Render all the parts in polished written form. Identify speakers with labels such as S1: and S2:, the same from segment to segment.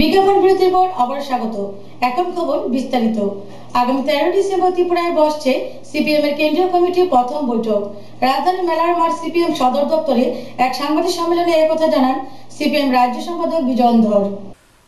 S1: বিজ্ঞাপন বিরতির পর আবার স্বাগত। এখন খবর বিস্তারিত। আগামী 13 ডিসেম্বর ত্রিপুরায় বসছে সিপিএম এর কেন্দ্রীয় কমিটির প্রথম বৈঠক। রাজধানী মেলার মাঠ সিপিএম সদর দপ্তরে এক সাংবাদিক সম্মেলনে একথা জানান সিপিএম রাজ্য সম্পাদক বিজন ধর।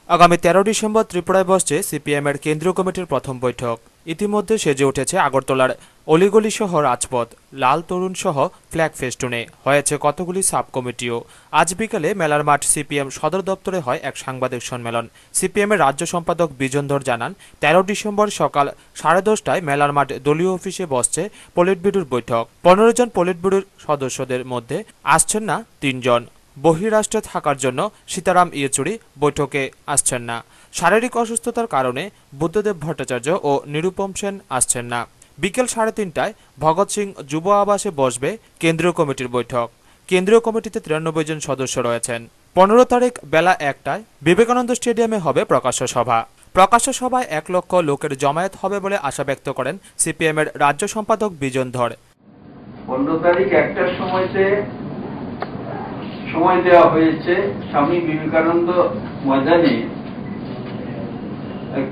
S2: আগামী 13 ডিসেম্বর ত্রিপুরায় বসছে সিপিএম এর কেন্দ্রীয় কমিটির প্রথম বৈঠক। ইতিমধ্যে সেজে উঠেছে আগরতলার অলিগলি সহ রাজপথ, লাল তরুণ সহ ফ্ল্যাগ ফেস্টুনে, হয়েছে কতগুলি সাব কমিটিও। আজ বিকেলে মেলার মাঠ সিপিএম সদর দপ্তরে হয় এক সাংবাদিক সম্মেলন। সিপিএম এর রাজ্য সম্পাদক বিজন ধর জানান, 13 ডিসেম্বর সকাল 10:30টায় মেলার মাঠ দলীয় অফিসে বসছে পলিট ব্যুরোর বৈঠক। 15 জন পলিট ব্যুরোর সদস্যদের মধ্যে আসছেন না 3 জন। বহিরাষ্ট্রে থাকার জন্য সীতারাম ইয়েচুরি বৈঠকে আসছেন না। শারীরিক অসুস্থতার কারণে বুদ্ধদেব ভট্টাচার্য ও নিরুপম সেন আসছেন না। বিকেল 3:30টায় ভগৎ সিং যুব আবাসে বসবে কেন্দ্রীয় কমিটির বৈঠক। কেন্দ্রীয় কমিটিতে 93 জন সদস্য রয়েছেন। 15 তারিখ বেলা 1টায় বিবেকানন্দ স্টেডিয়ামে হবে প্রকাশ্য সভা। প্রকাশ্য সভায় 1 লক্ষ লোকের জমায়েত হবে বলে আশা ব্যক্ত করেন সিপিএম এর রাজ্য সম্পাদক বিজন ধর।
S3: 15 তারিখ 1টার সময় দেওয়া হয়েছে স্বামী বিবেকানন্দ ময়দানে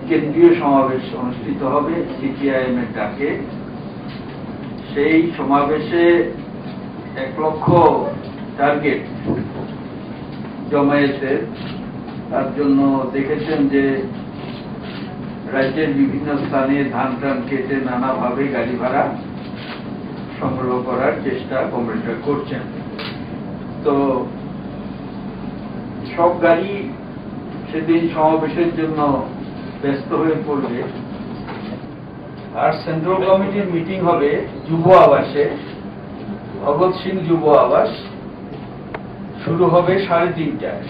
S3: কেন্দ্রীয় সমাবেশ অনুষ্ঠিত হবে সিপিআইএম এর ডাকে। সেই সমাবেশে 1 লক্ষ টার্গেট জমায়েতের। তার জন্য দেখেছেন যে রাজ্যের বিভিন্ন স্থানে ধান কেটে নানাভাবে গাড়ি ভাড়া সংগ্রহ করার চেষ্টা কমরেডরা করছেন। তো সব গাড়ি সেদিন সমাবেশের জন্য ব্যস্ত হয়ে পড়বে। আর সেন্ট্রাল কমিটির মিটিং হবে যুব আবাসে, ভগৎ সিং যুব আবাস। শুরু হবে 3:30টায়।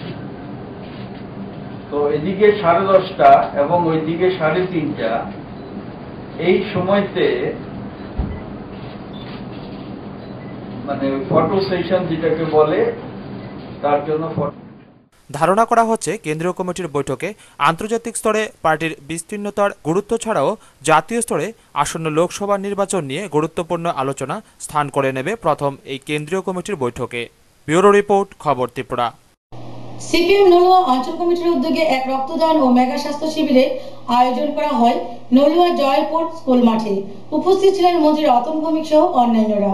S3: তো এদিকে 10:30টা এবং ওইদিকে 3:30টা, এই সময়তে মানে ফটো সেশন যেটাকে বলে, তার জন্য
S2: ধারণা করা হচ্ছে কেন্দ্রীয় কমিটির বৈঠকে আন্তর্জাতিক স্তরে পার্টির বিস্তীর্ণতার গুরুত্ব ছাড়াও জাতীয় স্তরে আসন্ন লোকসভা নির্বাচন নিয়ে গুরুত্বপূর্ণ আলোচনা স্থান করে নেবে প্রথম এই কেন্দ্রীয় কমিটির বৈঠকে। ব্যুরো রিপোর্ট, খবর ত্রিপুরা।
S1: সিপিএম নলুয়া অঞ্চল কমিটির উদ্যোগে এক রক্তদান ও মেগা স্বাস্থ্য শিবিরের আয়োজন করা হয় নলুয়া জয়পুর স্কুল মাঠে। উপস্থিত ছিলেন মন্ত্রী রতন ভৌমিক সহ অন্যান্যরা।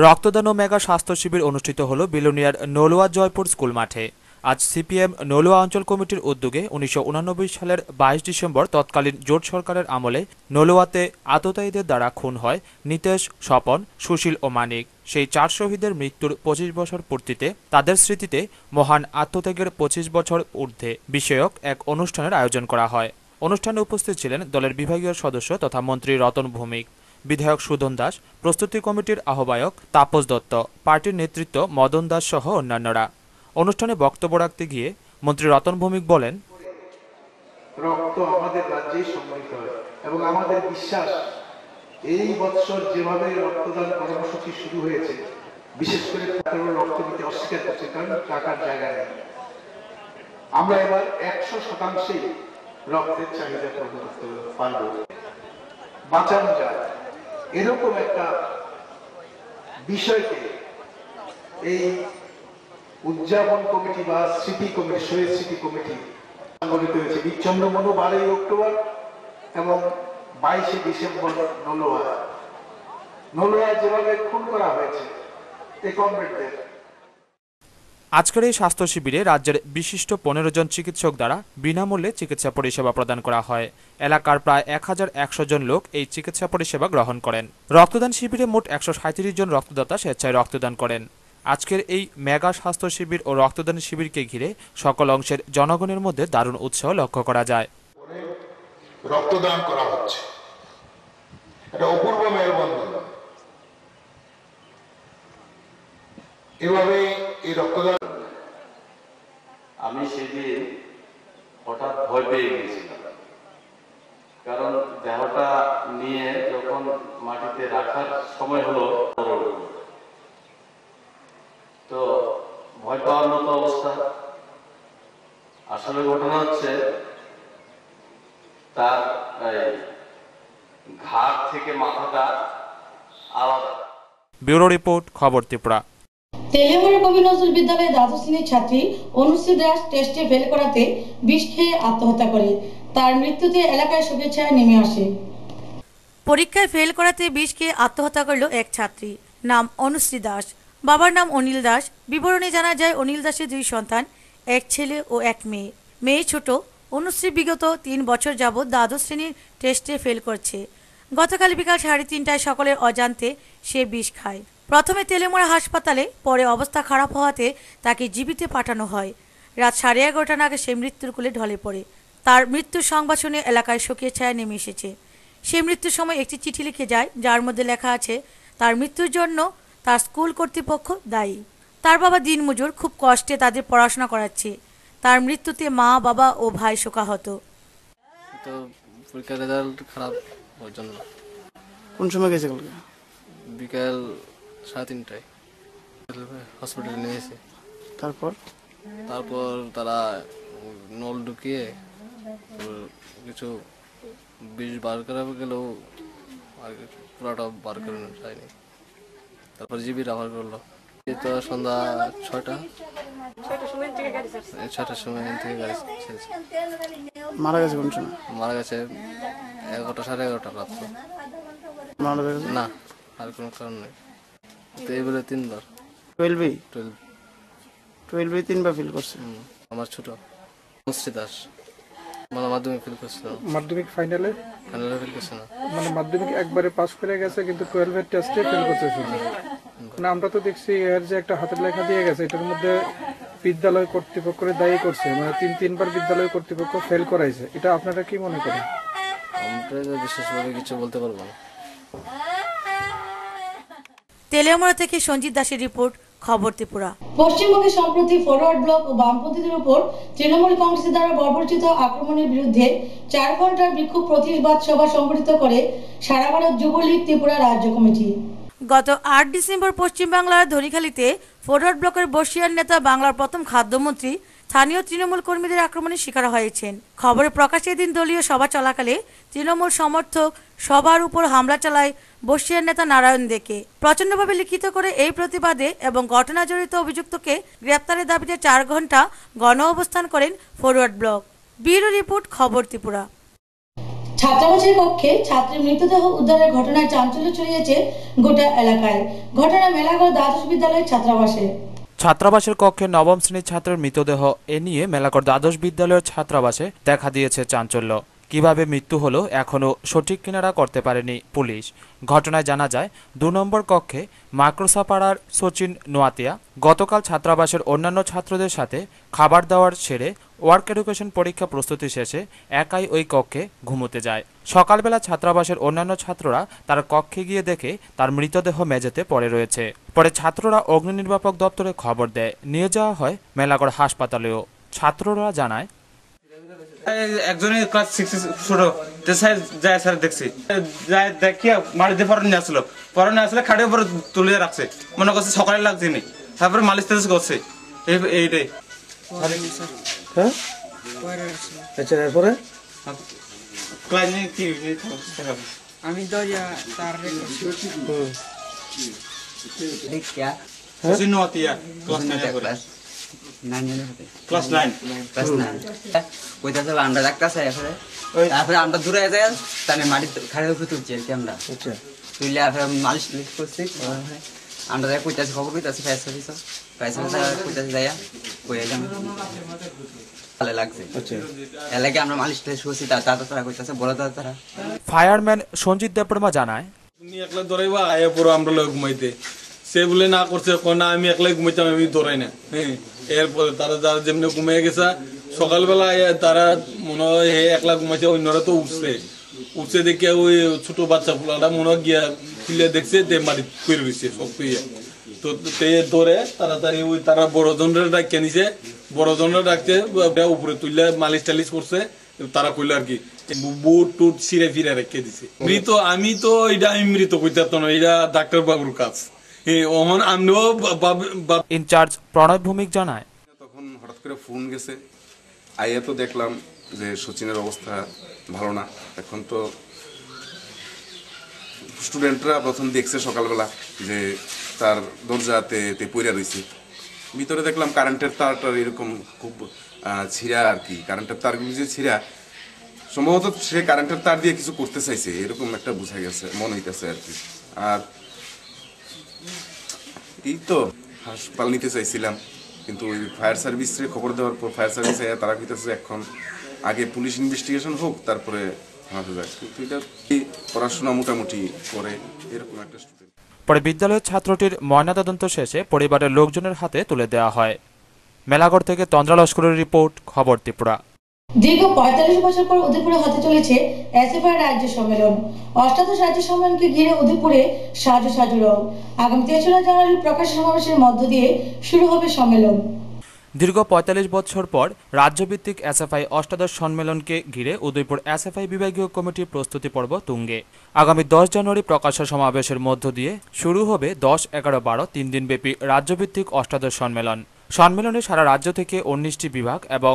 S2: রক্তদান ও মেগা স্বাস্থ্য শিবির অনুষ্ঠিত হল বিলোনিয়ার নলুয়া জয়পুর স্কুল মাঠে। আজ সিপিএম নলুয়া অঞ্চল কমিটির উদ্যোগে 1989 সালের 22 ডিসেম্বর তৎকালীন জোট সরকারের আমলে নলুয়াতে আততায়ীদের দ্বারা খুন হয় নিতেশ, স্বপন, সুশীল ও মানিক। সেই 4 শহীদের মৃত্যুর 25 বছর পূর্তিতে তাদের স্মৃতিতে মহান আত্মত্যাগের 25 বছর ঊর্ধ্বে বিষয়ক এক অনুষ্ঠানের আয়োজন করা হয়। অনুষ্ঠানে উপস্থিত ছিলেন দলের বিভাগীয় সদস্য তথা মন্ত্রী রতন ভৌমিক, বিধায়ক সুধন দাস, প্রস্তুতি কমিটির আহ্বায়ক তাপস দত্ত, পার্টির নেতৃত্ব মদন দাস সহ অন্যান্যরা। অনুষ্ঠানে বক্তব্য রাখতে গিয়ে মন্ত্রী রতন ভৌমিক বলেন,
S4: রক্ত আমাদের রাজ্যেই সংগঠিত হয় এবং আমাদের বিশ্বাস এই বছর যেভাবে রক্তদান কর্মসূচি শুরু হয়েছে, বিশেষ করে রক্ত দিতে অস্বীকার করছে কারণ টাকার জায়গা নেই। আমরা এবার 100% রক্তের চাহিদা পূরণ করতে পারবো, বাঁচানো যায় এরকম একটা বিষয়কে এই উদযাপন কমিটি বা স্মৃতি কমিটি, শহীদ স্মৃতি কমিটি সংগঠিত হয়েছে। বিচ্ছন্দ মনু 12 অক্টোবর এবং 22 ডিসেম্বর নলুয়া যেভাবে খুন করা হয়েছে এই কমরেডদের।
S2: আজকের এই স্বাস্থ্য শিবিরে রাজ্যের বিশিষ্ট 15 জন চিকিৎসক দ্বারা বিনামূল্যে চিকিৎসা পরিষেবা প্রদান করা হয়। এলাকার প্রায় 1100 জন লোক এই চিকিৎসা পরিষেবা গ্রহণ করেন। রক্তদান শিবিরে মোট 137 জন রক্তদাতা স্বেচ্ছায় রক্তদান করেন। আজকের এই মেগা স্বাস্থ্য শিবির ও রক্তদান শিবিরকে ঘিরে সকল অংশের জনগণের মধ্যে দারুণ উৎসাহ লক্ষ্য করা যায়।
S5: রক্তদান করা হচ্ছে, এটা অপূর্ব মেলবন্ধন। এভাবে এই রক্তদান,
S6: আমি সেদিন হঠাৎ ভয় পেয়ে গিয়েছিলাম, কারণ দেহটা নিয়ে যখন মাটিতে রাখার সময় হলো তো ভয় পাওয়ার মতো অবস্থা। আসলে ঘটনা হচ্ছে তার ঘাড় থেকে মাথাটা আলাদা।
S2: ব্যুরো রিপোর্ট, খবর ত্রিপুরা।
S1: তেলেমুড়া কবি নজরুল বিদ্যালয়ের দ্বাদশ শ্রেণীর ছাত্রী অনুশ্রী দাস টেস্টে ফেল করাতে বিষ খেয়ে আত্মহত্যা করে। তার মৃত্যুতে এলাকায় শোকের ছায়া নেমে আসে।
S7: পরীক্ষায় ফেল করাতে বিষ খেয়ে আত্মহত্যা করল এক ছাত্রী, নাম অনুশ্রী দাস, বাবার নাম অনিল দাস। বিবরণে জানা যায় অনিল দাসের 2 সন্তান, এক ছেলে ও এক মেয়ে। মেয়ে ছোট। অনুশ্রী বিগত 3 বছর যাবৎ দ্বাদশ শ্রেণীর টেস্টে ফেল করছে। গতকাল বিকাল 3:30টায় সকলের অজান্তে সে বিষ খায়। প্রথমে তেলেমুড়া হাসপাতালে, পরে অবস্থা খারাপ হওয়াতে তাকে জীবিতে পাঠানো হয়। রাত 11:30 নাগাদ সে মৃত্যুর কোলে ঢলে পড়ে। তার মৃত্যুর সংবাদ শুনে এলাকায় শোকের ছায়া নেমে এসেছে। সে মৃত্যুর সময় একটি চিঠি লিখে যায়, যার মধ্যে লেখা আছে তার মৃত্যুর জন্য তার স্কুল কর্তৃপক্ষ দায়ী। তার বাবা দিনমজুর, খুব কষ্টে তাদের পড়াশোনা করাচ্ছে। তার মৃত্যুতে মা, বাবা ও ভাই শোকাহত।
S8: তো পরীক্ষার রেজাল্ট খারাপ হওয়ার জন্য।
S9: কোন সময় গেছে কালকে?
S8: বিকাল 3:30টায় হসপিটালে নিয়েছে।
S9: তারপর
S8: তারা নল ঢুকিয়ে কিছু বিষ বার করা গেলেও আর পুরাটা বার করে যায়নি। তারপর জিবি ব্যবহার করলো। তো সন্ধ্যা 6টার সময় থেকে গাড়ি ছেড়েছে।
S9: মারা গেছে কোন সময়?
S8: মারা গেছে 11টা, 11:30 রাত। না, আর কোনো কারণ নেই। তো এই বলে 3বার
S9: 12 3বার ফেল করছে।
S8: আমার ছোট অনুশ্রী দাস মানে মাধ্যমিক ফেল করছিল।
S10: মাধ্যমিক ফাইনালে
S8: ফেল করছে না,
S10: মানে মাধ্যমিক একবারে পাস করে গেছে, কিন্তু 12 এর টেস্টে ফেল করছে শুধু। না, আমরা তো দেখছি এর যে একটা হাতের লেখা দিয়ে গেছে, এটার মধ্যে বিদ্যালয় কর্তৃপক্ষ দায়ী করছে, মানে 3বার বিদ্যালয় কর্তৃপক্ষ ফেল করাইছে। এটা আপনারা কি মনে করেন?
S8: আমরা বিশেষভাবে কিছু বলতে পারবো না।
S7: তেলেমুড়া থেকে সঞ্জিত দাসের রিপোর্ট, খবর ত্রিপুরা।
S1: পশ্চিমবঙ্গে সম্প্রতি ফরওয়ার্ড ব্লক ও বামপন্থীদের উপর তৃণমূল কংগ্রেসের দ্বারা বর্বরচিত আক্রমণের বিরুদ্ধে 4 ঘন্টার বিক্ষোভ প্রতিবাদ সভা সংগঠিত করে সারা ভারত যুবলীগ ত্রিপুরা রাজ্য কমিটি।
S7: গত 8 ডিসেম্বর পশ্চিমবাংলার ধরিখালিতে ফরওয়ার্ড ব্লকের বর্ষিয়ান নেতা, বাংলার প্রথম খাদ্যমন্ত্রী স্থানীয় তৃণমূল কর্মীদের আক্রমণের শিকার হয়েছেন। খবরে প্রকাশের দিন দলীয় সভা চলাকালে তৃণমূল সমর্থক সভার উপর হামলা চালায় বর্ষিয়ান নেতা নারায়ণ দেকে। প্রচণ্ডভাবে লিখিত করে এই প্রতিবাদে এবং ঘটনা জড়িত অভিযুক্তকে গ্রেপ্তারের দাবিতে 4 ঘন্টা গণ অবস্থান করেন ফরওয়ার্ড ব্লক। ব্যুরো রিপোর্ট, খবর ত্রিপুরা।
S1: ছাত্রাবাসের কক্ষে ছাত্রীর মৃতদেহ উদ্ধারের ঘটনায় চাঞ্চল্য ছড়িয়েছে গোটা এলাকায়। ঘটনা মেলাগড় দ্বাদশ বিদ্যালয়ের ছাত্রাবাসে।
S2: ছাত্রাবাসের কক্ষে 9ম শ্রেণীর ছাত্রের মৃতদেহ এ নিয়ে মেলাগড় দ্বাদশ বিদ্যালয়ের ছাত্রাবাসে দেখা দিয়েছে চাঞ্চল্য। কিভাবে মৃত্যু হলো এখনও সঠিক কিনারা করতে পারেনি পুলিশ। ঘটনায় জানা যায় 2 নম্বর কক্ষে মাকড়সাপাড়ার সচিন নোয়াতিয়া গতকাল ছাত্রাবাসের অন্যান্য ছাত্রদের সাথে খাবার দাবার সেরে ওয়ার্ক এডুকেশন পরীক্ষা প্রস্তুতি শেষে একাই ওই কক্ষে ঘুমোতে যায়। সকালবেলা ছাত্রাবাসের অন্যান্য ছাত্ররা তার কক্ষে গিয়ে দেখে তার মৃতদেহ মেঝেতে পড়ে রয়েছে। পরে ছাত্ররা অগ্নি নির্বাপক দপ্তরে খবর দেয়, নিয়ে যাওয়া হয় মেলাগড় হাসপাতালেও। ছাত্ররা জানায়,
S11: একজনের ক্লাস 6 ছোট স্যার যায়, স্যার দেখছি যায় দেখিয়া মাটিতে পরনে আসলে খাটের উপরে তুলে রাখছে, মনে করছে সকালে লাগছে নি, তারপরে মালিশ টালিশ করছে। এইটাই
S9: এরপরে
S11: আমি দরিয়া তার ক্লাস 9
S12: আমরা রাখতেছে তারপরে আমরা দূরে যাই, তাহলে মাটি খাড়ের উপরে তুলছি আর কি। আমরা তুললে মালিশ করছি, আমরা যাই কইতাছি, খবর কইতাছি ফায়ার কইতাছি যাইয়া কই এলাম ভালো লাগছে। এলাকে আমরা মালিশ টালিশ করছি, তারা কইতাছে বড় তারা।
S2: ফায়ারম্যান সঞ্জিত দেববর্মা জানায়,
S11: একলা দৌড়াইবা আয়া পুরো আমরা লোক ঘুমাইতে, সে বলে না করছে না আমি একলাই ঘুমাইতাম, আমি দৌড়াই না। এরপরে তারা যারা যেমনি ঘুমিয়ে গেছে, সকালবেলা তারা মনে হয় একলা ঘুমাইছে, অন্যরা তো উঠছে দেখে ওই ছোট বাচ্চা ফুলাটা মনে হয় গিয়া খুলে দেখছে মাটি ফিরে রয়েছে সব তুইয়া। তো ধরে তাড়াতাড়ি ওই তারা বড়জনের ডাকে নিছে, বড়জনের ডাকতে উপরে তুললে মালিশ টালিশ করছে, তারা কইলো আর কি বুট টুট ছিঁড়ে ফিরে রেখে দিছে। মৃত আমি তো এটা আমি মৃত কইতে না, এটা ডাক্তার বাবুর কাজ।
S2: ইনচার্জ প্রণয় ভৌমিক জানায়,
S13: তখন হঠাৎ করে ফোন গেছে, আইয়া তো দেখলাম যে সচিনের অবস্থা ভালো না। এখন তো স্টুডেন্টরা প্রথম দেখছে সকালবেলা যে তার দরজাতে পইরা রয়েছে। ভিতরে দেখলাম কারেন্টের তারটার এরকম খুব ছিঁড়া আর কি, কারেন্টের তারগুলি যে ছিঁড়া, সম্ভবত সে কারেন্টের তার দিয়ে কিছু করতে চাইছে, এরকম একটা বোঝা গেছে, মনে হইতেছে আর কি। আর এই তো হাসপাতাল নিতে চাইছিলাম, কিন্তু ওই ফায়ার সার্ভিসে খবর দেওয়ার পর ফায়ার সার্ভিস তারা কইতেছে এখন আগে পুলিশ ইনভেস্টিগেশন হোক তারপরে হাতে যায়। কিন্তু এটা পড়াশোনা মোটামুটি করে এরকম একটা স্টুডেন্ট।
S2: পরে বিদ্যালয়ের ছাত্রটির ময়নাতদন্ত শেষে পরিবারের লোকজনের হাতে তুলে দেওয়া হয়। মেলাঘর থেকে তন্দ্রা লস্করের রিপোর্ট, খবর ত্রিপুরা।
S1: দীর্ঘ ৪৫ বছর পর উদয়পুরে হতে চলেছে এসএফআই রাজ্য সম্মেলন। অষ্টাদশ রাজ্য সম্মেলনকে ঘিরে উদয়পুরে সাজু সাজু রং। আগামী ৩রা জানুয়ারি প্রকাশ সমাবেশের মধ্য দিয়ে শুরু হবে সম্মেলন।
S2: দীর্ঘ ৪৫ বছর পর রাজ্যভিত্তিক এসএফআই অষ্টাদশ সম্মেলনকে ঘিরে উদয়পুর এসএফআই বিভাগীয় কমিটির প্রস্তুতি পর্ব তুঙ্গে। আগামী ১০ জানুয়ারি প্রকাশ্য সমাবেশের মধ্য দিয়ে শুরু হবে ১০, ১১, ১২ ৩ দিনব্যাপী রাজ্যভিত্তিক অষ্টাদশ সম্মেলন। সম্মেলনে সারা রাজ্য থেকে ১৯টি বিভাগ এবং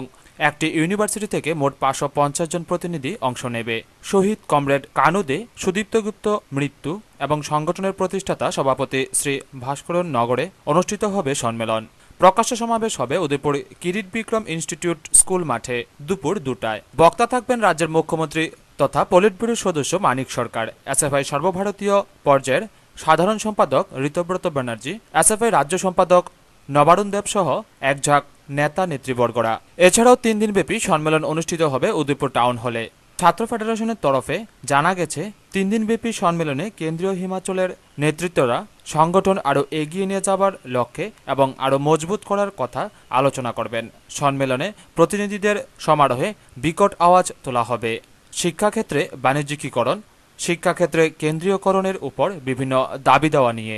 S2: একটি ইউনিভার্সিটি থেকে মোট ৫৫০ জন প্রতিনিধি অংশ নেবে। শহীদ কমরেড কানুদে, সুদীপ্ত গুপ্ত মৃত্যু এবং সংগঠনের প্রতিষ্ঠাতা সভাপতি শ্রী ভাস্করন নগরে অনুষ্ঠিত হবে সম্মেলন। প্রকাশ্য সমাবেশ হবে উদয়পুর কিরিট বিক্রম ইনস্টিটিউট স্কুল মাঠে দুপুর ২টায়। বক্তা থাকবেন রাজ্যের মুখ্যমন্ত্রী তথা পলিট ব্যুরোর সদস্য মানিক সরকার, এসএফআই সর্বভারতীয় পর্যায়ের সাধারণ সম্পাদক ঋতব্রত ব্যানার্জি, এসএফআই রাজ্য সম্পাদক নবারুণ দেব সহ এক ঝাঁক নেতা নেতৃবর্গরা। এছাড়াও ৩ দিনব্যাপী সম্মেলন অনুষ্ঠিত হবে উদয়পুর টাউন হলে। ছাত্র ফেডারেশনের তরফে জানা গেছে ৩ দিনব্যাপী সম্মেলনে কেন্দ্রীয় হিমাচলের নেতৃত্বরা সংগঠন আরও এগিয়ে নিয়ে যাবার লক্ষ্যে এবং আরও মজবুত করার কথা আলোচনা করবেন। সম্মেলনে প্রতিনিধিদের সমারোহে বিকট আওয়াজ তোলা হবে শিক্ষাক্ষেত্রে বাণিজ্যিকীকরণ, শিক্ষাক্ষেত্রে কেন্দ্রীয়করণের উপর বিভিন্ন দাবি দেওয়া নিয়ে।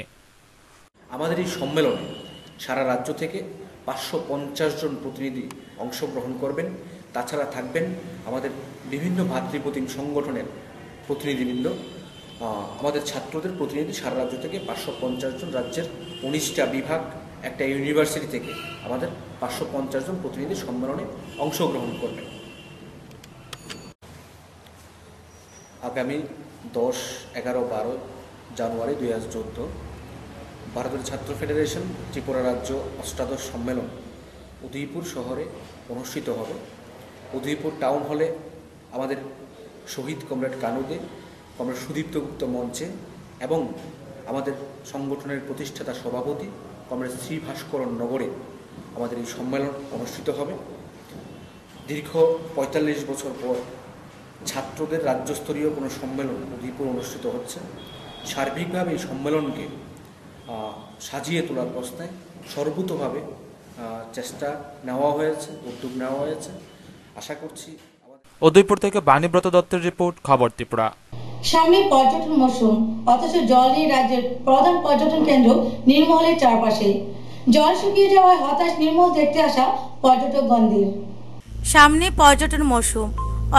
S14: আমাদের এই সম্মেলনে সারা রাজ্য থেকে ৫৫০ জন প্রতিনিধি অংশগ্রহণ করবেন। তাছাড়া থাকবেন আমাদের বিভিন্ন ভাতৃপ্রতিম সংগঠনের প্রতিনিধিবৃন্দ, আমাদের ছাত্রদের প্রতিনিধি সারা রাজ্য থেকে ৫৫০ জন, রাজ্যের ১৯টা বিভাগ, একটা ইউনিভার্সিটি থেকে আমাদের ৫৫০ জন প্রতিনিধি সম্মেলনে অংশগ্রহণ করবেন। আগামী ১০, ১১, ১২ জানুয়ারি ২০১৪ ভারতের ছাত্র ফেডারেশন ত্রিপুরা রাজ্য অষ্টাদশ সম্মেলন উদয়পুর শহরে অনুষ্ঠিত হবে। উদয়পুর টাউন হলে আমাদের শহীদ কমরেড কানুদে, কমরেড সুদীপ্ত গুপ্ত মঞ্চে এবং আমাদের সংগঠনের প্রতিষ্ঠাতা সভাপতি কমরেড শ্রী ভাস্করন নগরে আমাদের এই সম্মেলন অনুষ্ঠিত হবে। দীর্ঘ ৪৫ বছর পর ছাত্রদের রাজ্যস্তরীয় কোনো সম্মেলন উদয়পুর অনুষ্ঠিত হচ্ছে। সার্বিকভাবে এই সম্মেলনকে সাজিয়ে তোলার প্রশ্নে সর্বতোভাবে চেষ্টা নেওয়া হয়েছে, উদ্যোগ নেওয়া হয়েছে। আশা করছি।
S2: উদয়পুর থেকে বাণীব্রত দত্তের রিপোর্ট, খবর ত্রিপুরা।
S1: সামনে পর্যটন মৌসুম, অথচ জল নেই রাজ্যের প্রধান পর্যটন কেন্দ্র নির্মহলের চারপাশে। জল শুকিয়ে যাওয়ায় হতাশ নির্মল দেখতে আসা পর্যটকগণদের।
S7: সামনে পর্যটন মৌসুম,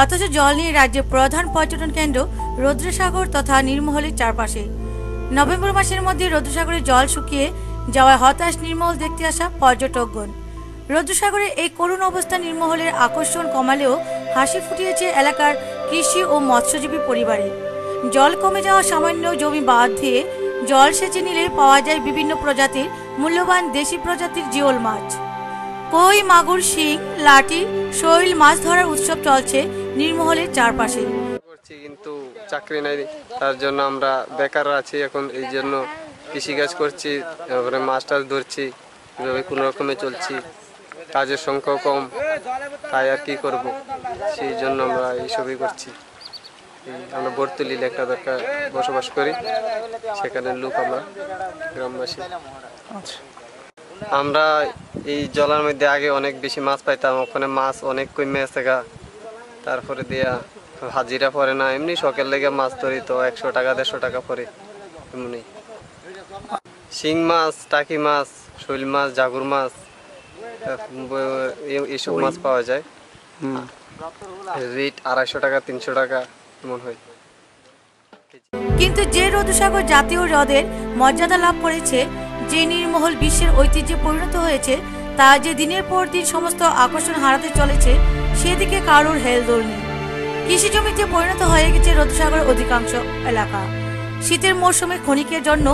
S7: অথচ জল নেই রাজ্যের প্রধান পর্যটন কেন্দ্র রুদ্রসাগর তথা নির্মহলের চারপাশে। নভেম্বর মাসের মধ্যে রুদ্রসাগরে জল শুকিয়ে যাওয়ায় হতাশ নির্মল দেখতে আসা পর্যটকগণ। রুদ্রসাগরের এই করুণ অবস্থা নির্মহলের আকর্ষণ কমালেও হাসি ফুটিয়েছে এলাকার কৃষি ও মৎস্যজীবী পরিবারে। জল কমে যাওয়া সামান্য জমি বাদ দিয়ে জল সেচে নিলে পাওয়া যায় বিভিন্ন প্রজাতির মূল্যবান দেশি প্রজাতির জিওল মাছ। কই, মাগুর, শিং, লাটি, শৈল মাছ ধরার উৎসব চলছে নির্মহলের চারপাশে।
S15: কিন্তু চাকরি নাই, তার জন্য আমরা বেকার আছি এখন। এই জন্য কৃষিকাজ করছি, তারপরে মাছ টাছ ধরছি, এভাবে কোনো রকমে চলছি। কাজের সংখ্যাও কম, তাই আর কি করব, সেই জন্য আমরা এইসবই করছি। আমরা বর্তলিল একটা দরকার বসবাস করি, সেখানে লোক আমরা গ্রামবাসী। আমরা এই জলের মধ্যে আগে অনেক বেশি মাছ পাইতাম, ওখানে মাছ অনেক কমে আছে গা। তারপরে দিয়া হাজিরা পড়ে না, এমনি শখের লেগে মাছ ধরি তো ১০০ টাকা ১৫০ টাকা পরে। এমনি শিং মাছ, টাকি মাছ, শৈল মাছ, জাগুর মাছ, এইসব মাছ পাওয়া যায়। রেট ২৫০ টাকা ৩০০ টাকা এমন হয়।
S7: কিন্তু যে রুদ্রসাগর জাতীয় হ্রদের মর্যাদা লাভ করেছে, যে নির্মহল বিশ্বের ঐতিহ্যে পরিণত হয়েছে, তা যে দিনের পর দিন সমস্ত আকর্ষণ হারাতে চলেছে, সেদিকে কারোর হেলদোল নেই। কৃষি জমিতে পরিণত হয়ে গেছে রুদ্রসাগরের অধিকাংশ এলাকা। শীতের মৌসুমে ক্ষণিকের জন্য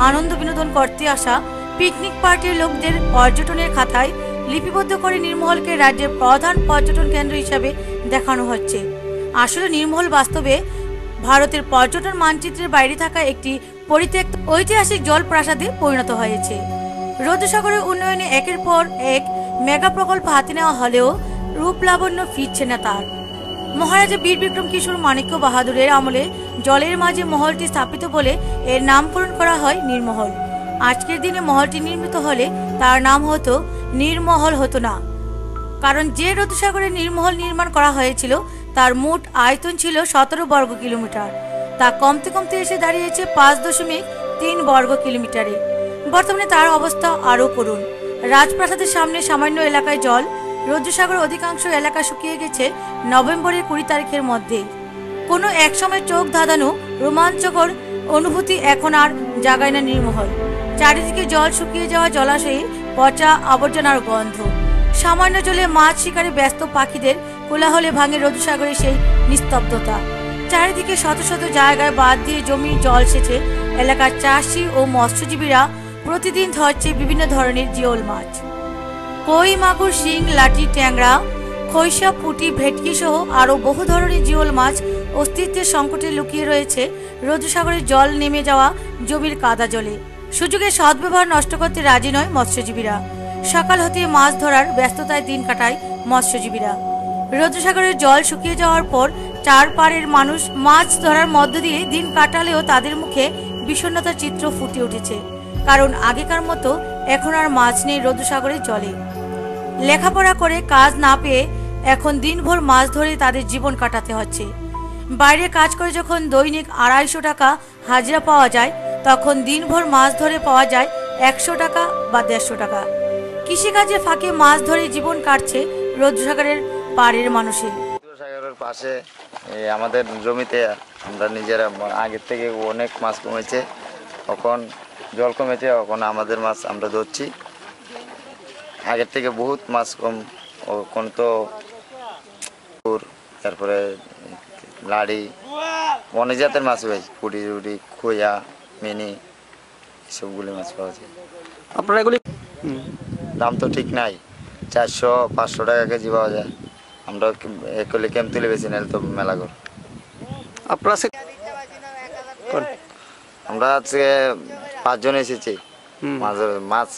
S7: আনন্দ বিনোদন করতে আসা পিকনিক পার্টির লোকদের পর্যটনের খাতায় লিপিবদ্ধ করে নির্মহলকে রাজ্যের প্রধান পর্যটন কেন্দ্র হিসাবে দেখানো হচ্ছে। আসলে নির্মহল বাস্তবে ভারতের পর্যটন মানচিত্রের বাইরে থাকা একটি পরিত্যক্ত ঐতিহাসিক জলপ্রাসাদে পরিণত হয়েছে। রৌদ্রসাগরের উন্নয়নে একের পর এক মেগা প্রকল্প হাতে নেওয়া হলেও রূপ লাবণ্য ফিরছে না তার। মহারাজা বীর বিক্রম কিশোর মাণিক্য বাহাদুরের আমলে জলের মাঝে মহলটি স্থাপিত বলে এর নামকরণ করা হয় নির্মহল। আজকের দিনে মহলটি নির্মিত হলে তার নাম হতো নির্মহল হতো না, কারণ যে রৌদ্রসাগরে নির্মহল নির্মাণ করা হয়েছিল তার মোট আয়তন ছিল 17 বর্গ কিলোমিটার। তা কমতে কমতে এসে দাঁড়িয়েছে 5.3 বর্গ কিলোমিটারে। বর্তমানে তার অবস্থা আরও করুণ। রাজপ্রাসাদের সামনে সামান্য এলাকায় জল, রৌদ্রসাগর অধিকাংশ এলাকা শুকিয়ে গেছে নভেম্বরের 20 তারিখের মধ্যেই। কোনো এক সময় চোখ ধাঁধানো রোমাঞ্চকর অনুভূতি এখন আর জাগায় না নির্মহল। চারিদিকে জল শুকিয়ে যাওয়া জলাশয়ে পচা আবর্জনার গন্ধ, সামান্য জলে মাছ শিকারে ব্যস্ত পাখিদের কোলাহলে ভাঙে রৌদ্রসাগরে সেই নিস্তব্ধতা। চারিদিকে শত শত জায়গায় বাদ দিয়ে জমির জল সেচে এলাকার চাষি ও মৎস্যজীবীরা প্রতিদিন ধরছে বিভিন্ন ধরনের জিওল মাছ। কই, মাগুর, শিং, লাটি, ট্যাংরা, খৈসা, পুঁটি, ভেটকি সহ আরও বহু ধরনের জিওল মাছ অস্তিত্বের সংকটে লুকিয়ে রয়েছে রৌদ্রসাগরের জল নেমে যাওয়া জমির কাদা জলে। সুযোগের সদ্ব্যবহার নষ্ট করতে রাজি নয় মৎস্যজীবীরা। সকাল হতে মাছ ধরার ব্যস্ততায় দিন কাটায় মৎস্যজীবীরা। রৌদ্রসাগরের জল শুকিয়ে যাওয়ার পর চার পাড়ের মানুষ মাছ ধরার মধ্য দিয়ে দিন কাটালেও তাদের মুখে বিষণ্ণতার চিত্র ফুটে উঠেছে, কারণ আগেকার মতো এখন আর মাছ নেই রৌদ্রসাগরের জলে। লেখাপড়া করে কাজ না পেয়ে এখন দিনভর মাছ ধরে তাদের জীবন কাটাতে হচ্ছে। বাইরে কাজ করে যখন দৈনিক 250 টাকা হাজিরা পাওয়া যায়, তখন দিনভর মাছ ধরে পাওয়া যায় 100 টাকা বা 150 টাকা। কৃষিকাজে ফাঁকে মাছ ধরে জীবন কাটছে রৌদ্রসাগরের পাড়ের মানুষের।
S16: রৌদ্রসাগরের পাশে আমাদের জমিতে আমরা নিজেরা আগের থেকে অনেক মাছ কমেছে, এখন জল কমেছে, এখন আমাদের মাছ আমরা ধরছি। আগের থেকে বহুত মাছ কম, এখন তো তারপরে লাড়ি অনেক জাতের মাছ হয়েছে, পুটি টুটি, খোয়া, মিনি, সবগুলি মাছ পাওয়া যায়।
S9: আপনারা এগুলি
S16: দাম তো ঠিক নাই, 400-500 টাকা কেজি পাওয়া যায়। আমরা একলে ক্যাম্প তুলে বেশি নাহলে তো মেলা কর।
S9: আপনারা
S16: আমরা আজকে 5 জন এসেছি, মাছ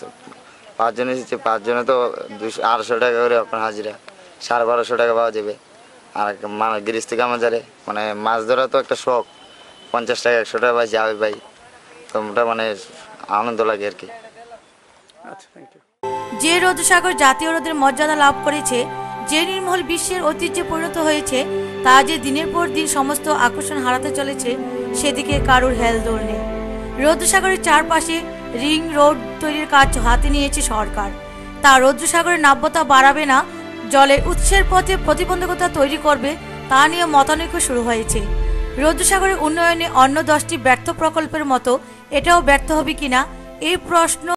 S16: 5 জন এসেছি, 5 জনে তো 200-250 টাকা করে আপনার হাজিরা, 1250 টাকা পাওয়া যাবে। আর মানে গৃহস্থ কামাজারে মানে মাছ ধরা তো একটা শখ, 50 টাকা 100 টাকা পাই যাবে ভাই, তো ওটা মানে আনন্দ লাগে আর কি।
S7: যে রৌদ্রসাগর জাতীয় হ্রদের মর্যাদা লাভ করেছে, যে নির্মহল বিশ্বের ঐতিহ্যে পরিণত হয়েছে, তা যে দিনের পর দিন সমস্ত আকর্ষণ হারাতে চলেছে, সেদিকে কারোর হেলদোল নেই। রৌদ্রসাগরের চারপাশে রিং রোড তৈরির কাজ হাতে নিয়েছে সরকার। তা রৌদ্রসাগরের নাব্যতা বাড়াবে না, জলের উৎসের পথে প্রতিবন্ধকতা তৈরি করবে, তা নিয়ে মতানৈক্য শুরু হয়েছে। রৌদ্রসাগরের উন্নয়নে অন্য 10টি ব্যর্থ প্রকল্পের মতো এটাও ব্যর্থ হবে কিনা এই প্রশ্ন